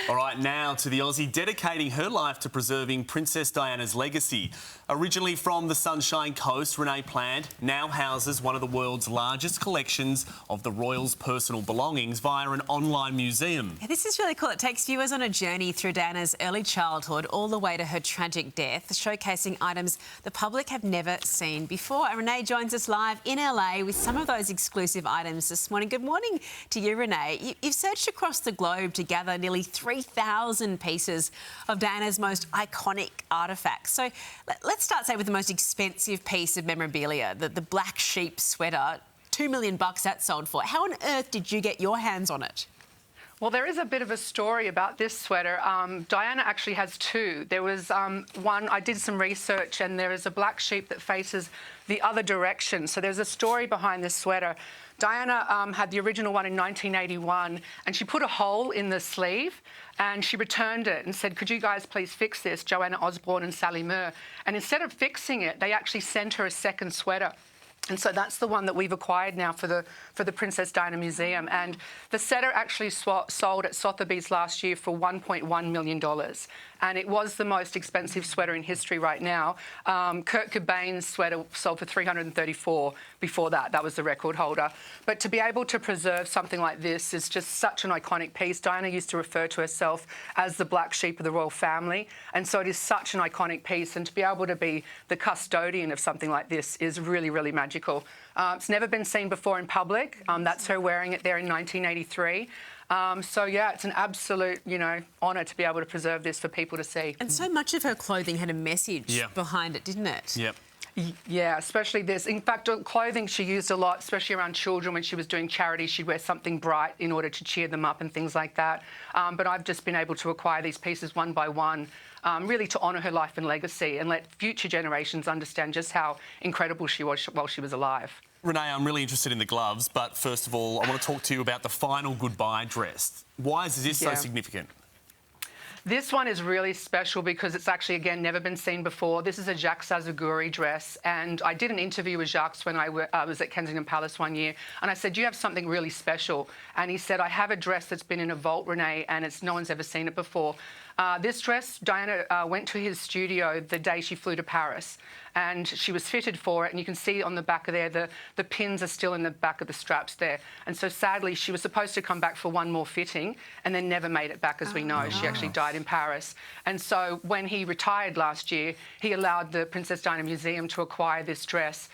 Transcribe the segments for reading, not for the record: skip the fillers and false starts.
All right, now to the Aussie dedicating her life to preserving Princess Diana's legacy. Originally from the Sunshine Coast, Renae Plant now houses one of the world's largest collections of the royals' personal belongings via an online museum. Yeah, this is really cool. It takes viewers on a journey through Diana's early childhood all the way to her tragic death, showcasing items the public have never seen before. And Renae joins us live in LA with some of those exclusive items this morning. Good morning to you, Renae. You've searched across the globe to gather nearly 3,000 pieces of Diana's most iconic artefacts. So let's start, say, with the most expensive piece of memorabilia, the black sheep sweater. $2 million that sold for. How on earth did you get your hands on it? Well, there is a bit of a story about this sweater. Diana actually has two. There was one, I did some research, and there is a black sheep that faces the other direction. So there's a story behind this sweater. Diana had the original one in 1981, and she put a hole in the sleeve and she returned it and said, "Could you guys please fix this, Joanna Osborne and Sally Murr?" And instead of fixing it, they actually sent her a second sweater. And so that's the one that we've acquired now for the Princess Diana Museum. And the setter actually sold at Sotheby's last year for $1.1 million. And it was the most expensive sweater in history right now. Kurt Cobain's sweater sold for $334 before that. That was the record holder. But to be able to preserve something like this is just such an iconic piece. Diana used to refer to herself as the black sheep of the royal family. And so it is such an iconic piece. And to be able to be the custodian of something like this is really, really magical. It's never been seen before in public. That's her wearing it there in 1983. So, yeah, it's an absolute, honour to be able to preserve this for people to see. And so much of her clothing had a message behind it, didn't it? Yep. Yeah, especially this. In fact, clothing she used a lot, especially around children when she was doing charity. She'd wear something bright in order to cheer them up and things like that. But I've just been able to acquire these pieces one by one, really to honour her life and legacy and let future generations understand just how incredible she was while she was alive. Renae, I'm really interested in the gloves, but first of all, I want to talk to you about the final goodbye dress. Why is this so significant? This one is really special because it's actually, again, never been seen before. This is a Jacques Zazaguri dress, and I did an interview with Jacques when I was at Kensington Palace one year, and I said, "Do you have something really special?" And he said, "I have a dress that's been in a vault, Renae, and no one's ever seen it before." This dress, Diana went to his studio the day she flew to Paris, and she was fitted for it, and you can see on the back of there, the pins are still in the back of the straps there. And so sadly, she was supposed to come back for one more fitting and then never made it back, as we know. She actually died in Paris. And so when he retired last year, he allowed the Princess Diana Museum to acquire this dress.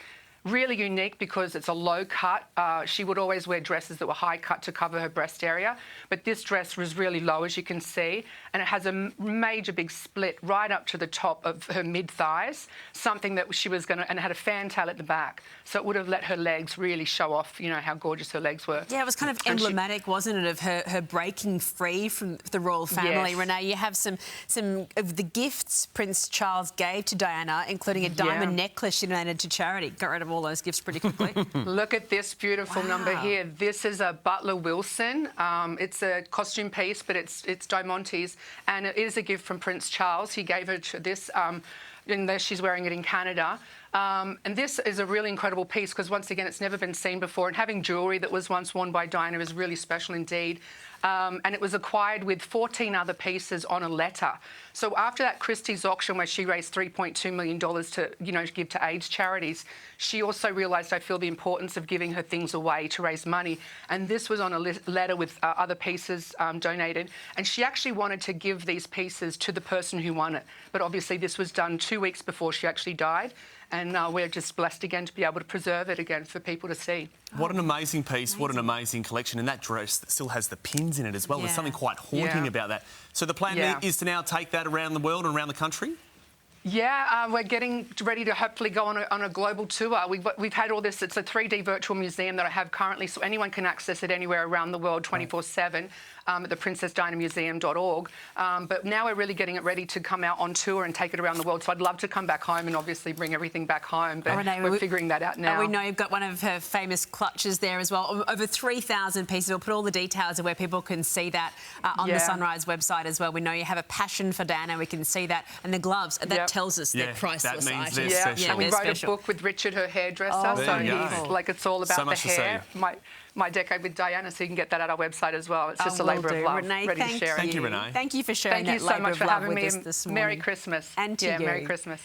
Really unique because it's a low cut. She would always wear dresses that were high cut to cover her breast area, but this dress was really low, as you can see, and it has a major big split right up to the top of her mid-thighs, something that she was going to, and it had a fantail at the back, so it would have let her legs really show off, how gorgeous her legs were. Yeah, it was kind of emblematic, wasn't it, of her breaking free from the royal family. Yes. Renae, you have some of the gifts Prince Charles gave to Diana, including a diamond necklace she donated to charity. Got rid of all those gifts pretty quickly. Look at this beautiful number here. This is a Butler Wilson. It's a costume piece, but it's Diamante's, and it is a gift from Prince Charles. He gave her this, and there she's wearing it in Canada. And this is a really incredible piece because, once again, it's never been seen before, and having jewellery that was once worn by Diana is really special indeed. And it was acquired with 14 other pieces on a letter. So after that Christie's auction where she raised $3.2 million to, give to AIDS charities, she also realised, I feel, the importance of giving her things away to raise money. And this was on a letter with other pieces donated. And she actually wanted to give these pieces to the person who won it. But obviously this was done 2 weeks before she actually died. And we're just blessed again to be able to preserve it again for people to see. What an amazing piece, what an amazing collection. And that dress that still has the pins in it as well. There's something quite haunting about that. So the plan is to now take that around the world and around the country? Yeah, we're getting ready to hopefully go on a global tour. We've had all this. It's a 3D virtual museum that I have currently, so anyone can access it anywhere around the world 24/7 at the princessdianamuseum.org. But now we're really getting it ready to come out on tour and take it around the world. So I'd love to come back home and obviously bring everything back home. But we're figuring that out now. We know you've got one of her famous clutches there as well. Over 3,000 pieces. We'll put all the details of where people can see that on the Sunrise website as well. We know you have a passion for Diana. We can see that. And the gloves. That tells us they're priceless that means items. they're Yeah, special. and we they're wrote special. a book with Richard, her hairdresser. Oh, so there you go. he's like, it's all about So the much to hair. see. My decade with Diana, so you can get that at our website as well. It's just a will labour of do. love, Renee, ready to share it. Thank you, Renee. Thank you for sharing Thank you that so labour much of for love having with me. us this morning. Merry Christmas. And to yeah, you. Merry Christmas.